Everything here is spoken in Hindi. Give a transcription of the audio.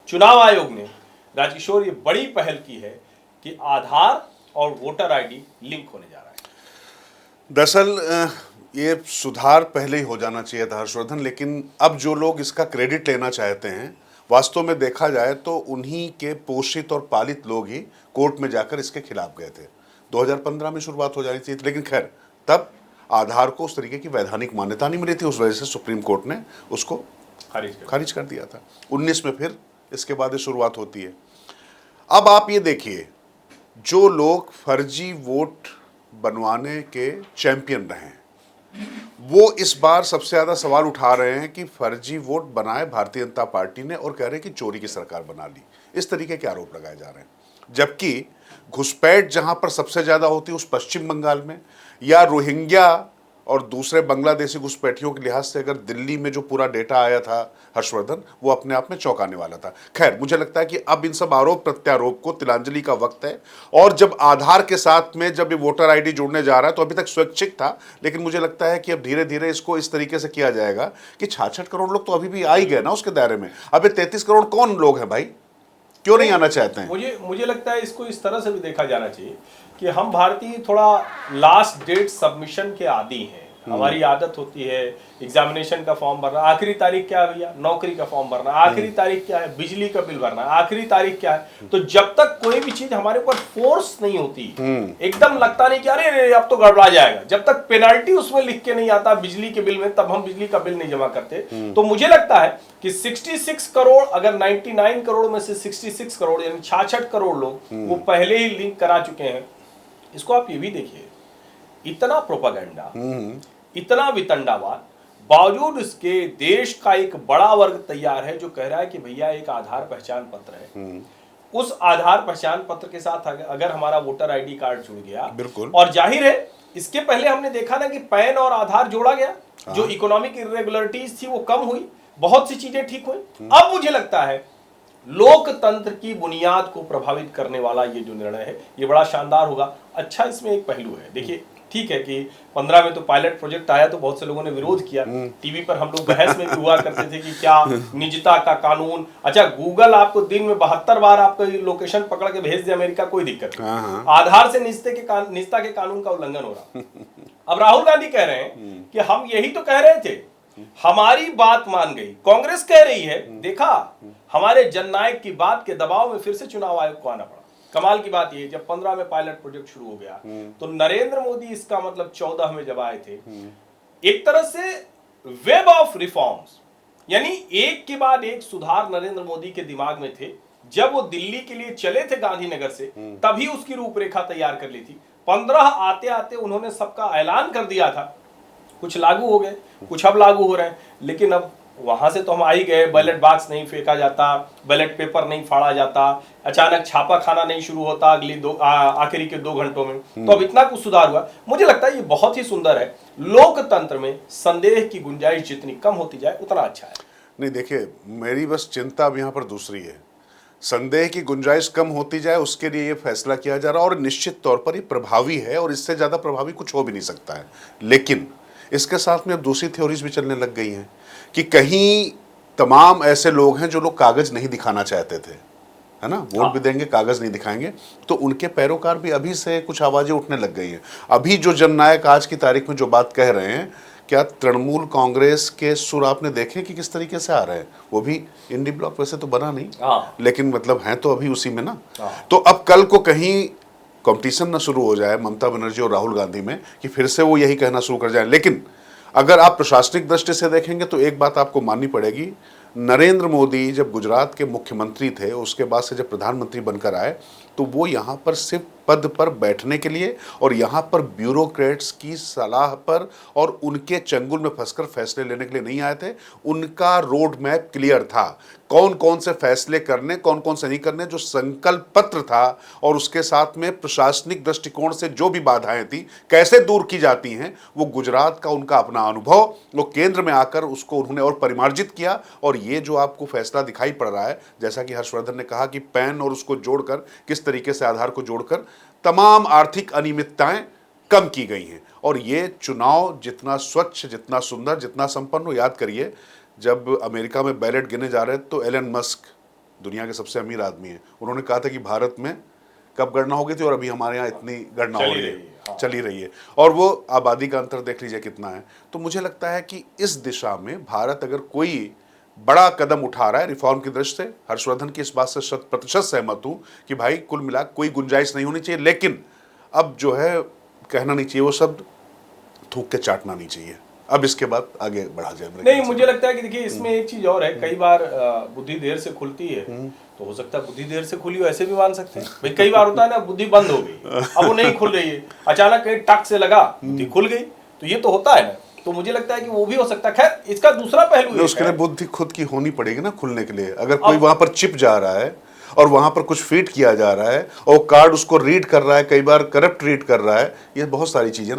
चुनाव आयोग ने राजकिशोर ये बड़ी पहल की है कि आधार और वोटर आईडी लिंक होने जा रहा है। दरअसल ये सुधार पहले ही हो जाना चाहिए था हर्षवर्धन, लेकिन अब जो लोग इसका क्रेडिट लेना चाहते हैं, वास्तव में देखा जाए तो उन्हीं के पोषित और पालित लोग ही कोर्ट में जाकर इसके खिलाफ गए थे। 2015 में शुरुआत हो जानी चाहिए, लेकिन खैर तब आधार को उस तरीके की वैधानिक मान्यता नहीं मिली थी, उस वजह से सुप्रीम कोर्ट ने उसको खारिज कर दिया था। 19 में फिर इसके बाद शुरुआत होती है। अब आप ये देखिए, जो लोग फर्जी वोट बनवाने के चैंपियन रहे हैं, वो इस बार सबसे ज्यादा सवाल उठा रहे हैं कि फर्जी वोट बनाए भारतीय जनता पार्टी ने और कह रहे हैं कि चोरी की सरकार बना ली। इस तरीके के आरोप लगाए जा रहे हैं, जबकि घुसपैठ जहां पर सबसे ज्यादा होती है उस पश्चिम बंगाल में, या रोहिंग्या और दूसरे बांग्लादेशी घुसपैठियों के लिहाज से अगर दिल्ली में जो पूरा डेटा आया था हर्षवर्धन, वो अपने आप में चौंकाने वाला था। खैर, मुझे लगता है कि अब इन सब आरोप प्रत्यारोप को तिलांजलि का वक्त है। और जब आधार के साथ में जब ये वोटर आईडी जोड़ने जा रहा है, तो अभी तक स्वैच्छिक था, लेकिन मुझे लगता है कि अब धीरे धीरे इसको इस तरीके से किया जाएगा कि 66 करोड़ लोग तो अभी भी आ ही गए ना उसके दायरे में। अब ये 33 करोड़ कौन लोग हैं भाई, क्यों नहीं आना चाहते हैं? मुझे लगता है इसको इस तरह से भी देखा जाना चाहिए कि हम भारतीय थोड़ा लास्ट डेट सबमिशन के आदी हैं। हमारी आदत होती है एग्जामिनेशन का फॉर्म भरना, आखिरी तारीख क्या है भैया, नौकरी का फॉर्म भरना, आखिरी तारीख क्या है, बिजली का बिल भरना, आखिरी तारीख क्या है। तो जब तक कोई भी चीज हमारे ऊपर फोर्स नहीं होती, एकदम लगता नहीं कि अरे अब तो गड़बड़ा जाएगा, जब तक पेनल्टी उसमें लिख के नहीं आता बिजली के बिल में, तब हम बिजली का बिल नहीं जमा करते। तो मुझे लगता है कि 66 करोड़, अगर 99 करोड़ में से 66 करोड़ यानी 66 करोड़ लोग वो पहले ही लिंक करा चुके हैं। इसको आप ये भी देखिए, इतना प्रोपागेंडा, इतना वितंडावाद, बावजूद इसके देश का एक बड़ा वर्ग तैयार है जो कह रहा है कि भैया एक आधार पहचान पत्र है, उस आधार पहचान पत्र के साथ अगर हमारा वोटर आईडी कार्ड जुड़ गया, बिल्कुल, और जाहिर है इसके पहले हमने देखा ना कि पैन और आधार जोड़ा गया, जो इकोनॉमिक इरेगुलरिटीज थी वो कम हुई, बहुत सी चीजें ठीक हुई। अब मुझे लगता है लोकतंत्र की बुनियाद को प्रभावित करने वाला ये जो निर्णय है ये बड़ा शानदार होगा। अच्छा, इसमें एक पहलू है, देखिए ठीक है कि 15 में तो पायलट प्रोजेक्ट आया तो बहुत से लोगों ने विरोध किया, टीवी पर हम लोग बहस में भी हुआ करते थे कि क्या निजता का कानून। अच्छा, गूगल आपको दिन में 72 बार आपको लोकेशन पकड़ के भेज दे अमेरिका, कोई दिक्कत नहीं। आधार से निजता के कानून का उल्लंघन हो रहा। अब राहुल गांधी कह रहे हैं कि हम यही तो कह रहे थे, हमारी बात मान गई। कांग्रेस कह रही है देखा हमारे जननायक की बात के दबाव में फिर से चुनाव आयोग को आना पड़ा। कमाल की बात ये, जब 15 में पायलट प्रोजेक्ट शुरू हो गया तो नरेंद्र मोदी इसका मतलब 14 में जब आए थे, एक तरह से वेब ऑफ रिफॉर्म्स, यानी एक के बाद एक सुधार नरेंद्र मोदी के दिमाग में थे। जब वो दिल्ली के लिए चले थे गांधीनगर से, तभी उसकी रूपरेखा तैयार कर ली थी। 15 आते आते उन्होंने सबका ऐलान कर दिया था, कुछ लागू हो गए, कुछ अब लागू हो रहे हैं। लेकिन अब वहां से तो हम आ ही गए, बैलेट बॉक्स नहीं फेंका जाता, बैलेट पेपर नहीं फाड़ा जाता, अचानक छापा खाना नहीं शुरू होता अगली आखिरी के 2 घंटों में। तो अब इतना कुछ सुधार हुआ। मुझे लगता है ये बहुत ही सुंदर है। लोकतंत्र में संदेह की गुंजाइश जितनी कम होती जाए उतना अच्छा है। नहीं, देखिए मेरी बस चिंता अब यहाँ पर दूसरी है, संदेह की गुंजाइश कम होती जाए उसके लिए ये फैसला किया जा रहा है, और निश्चित तौर पर ये प्रभावी है और इससे ज्यादा प्रभावी कुछ हो भी नहीं सकता है। लेकिन इसके साथ में अब दूसरी थ्योरीज भी चलने लग गई हैं कि कहीं तमाम ऐसे लोग हैं जो लोग कागज नहीं दिखाना चाहते थे, है ना, वोट भी देंगे कागज नहीं दिखाएंगे, तो उनके पैरोकार भी अभी से कुछ आवाजें उठने लग गई हैं। अभी जो जननायक आज की तारीख में जो बात कह रहे हैं, क्या तृणमूल कांग्रेस के सुर आपने देखे कि किस तरीके से आ रहे हैं? वो भी इंडी ब्लॉक वैसे तो बना नहीं, लेकिन मतलब हैं तो अभी उसी में ना। तो अब कल को कहीं कंपटीशन ना शुरू हो जाए ममता बनर्जी और राहुल गांधी में कि फिर से वो यही कहना शुरू कर जाए। लेकिन अगर आप प्रशासनिक दृष्टि से देखेंगे तो एक बात आपको माननी पड़ेगी, नरेंद्र मोदी जब गुजरात के मुख्यमंत्री थे, उसके बाद से जब प्रधानमंत्री बनकर आए, तो वो यहाँ पर सिर्फ पद पर बैठने के लिए और यहाँ पर ब्यूरोक्रेट्स की सलाह पर और उनके चंगुल में फंसकर फैसले लेने के लिए नहीं आए थे। उनका रोड मैप क्लियर था, कौन कौन से फैसले करने, कौन कौन से नहीं करने, जो संकल्प पत्र था, और उसके साथ में प्रशासनिक दृष्टिकोण से जो भी बाधाएं थी कैसे दूर की जाती हैं, वो गुजरात का उनका अपना अनुभव, वो केंद्र में आकर उसको उन्होंने और परिमार्जित किया। और ये जो आपको फैसला दिखाई पड़ रहा है, जैसा कि हर्षवर्धन ने कहा कि पैन और उसको जोड़कर, किस तरीके से आधार को जोड़कर तमाम आर्थिक अनियमितताएं कम की गई हैं। और ये चुनाव जितना स्वच्छ, जितना सुंदर, जितना संपन्न हो, याद करिए जब अमेरिका में बैलेट गिने जा रहे तो एलन मस्क दुनिया के सबसे अमीर आदमी हैं, उन्होंने कहा था कि भारत में कब गणना हो गई थी और अभी हमारे यहाँ इतनी गणना हो रही है, चली रही है, और वो आबादी का अंतर देख लीजिए कितना है। तो मुझे लगता है कि इस दिशा में भारत अगर कोई बड़ा कदम उठा रहा है रिफॉर्म की दृष्टि से, हर्षवर्धन की इस बात से 100% सहमत हूं कि भाई कुल मिला कोई गुंजाइश नहीं होनी चाहिए, लेकिन अब जो है कहना नहीं चाहिए वो शब्द, थूक के चाटना नहीं चाहिए। अब इसके बाद आगे बढ़ा जाए। नहीं, मुझे लगता है कि देखिए इसमें एक चीज और है, कई बार बुद्धि देर से खुलती है, तो हो सकता है बुद्धि देर से खुली हो ऐसे भी मान सकते हैं भाई। कई बार होता है ना, बुद्धि बंद हो गई, अब वो नहीं खुल रही है, अचानक कहीं टक से लगा बुद्धि खुल गई, तो ये तो होता है ना। तो मुझे लगता है कि वो भी हो सकता है। खैर इसका दूसरा पहलू है, उसके लिए बुद्धि खुद की होनी पड़ेगी ना खुलने के लिए। अगर कोई वहां पर चिप जा रहा है और वहां पर कुछ फीड किया जा रहा है और कार्ड उसको रीड कर रहा है, कई बार करप्ट रीड कर रहा है, ये बहुत सारी चीजें ना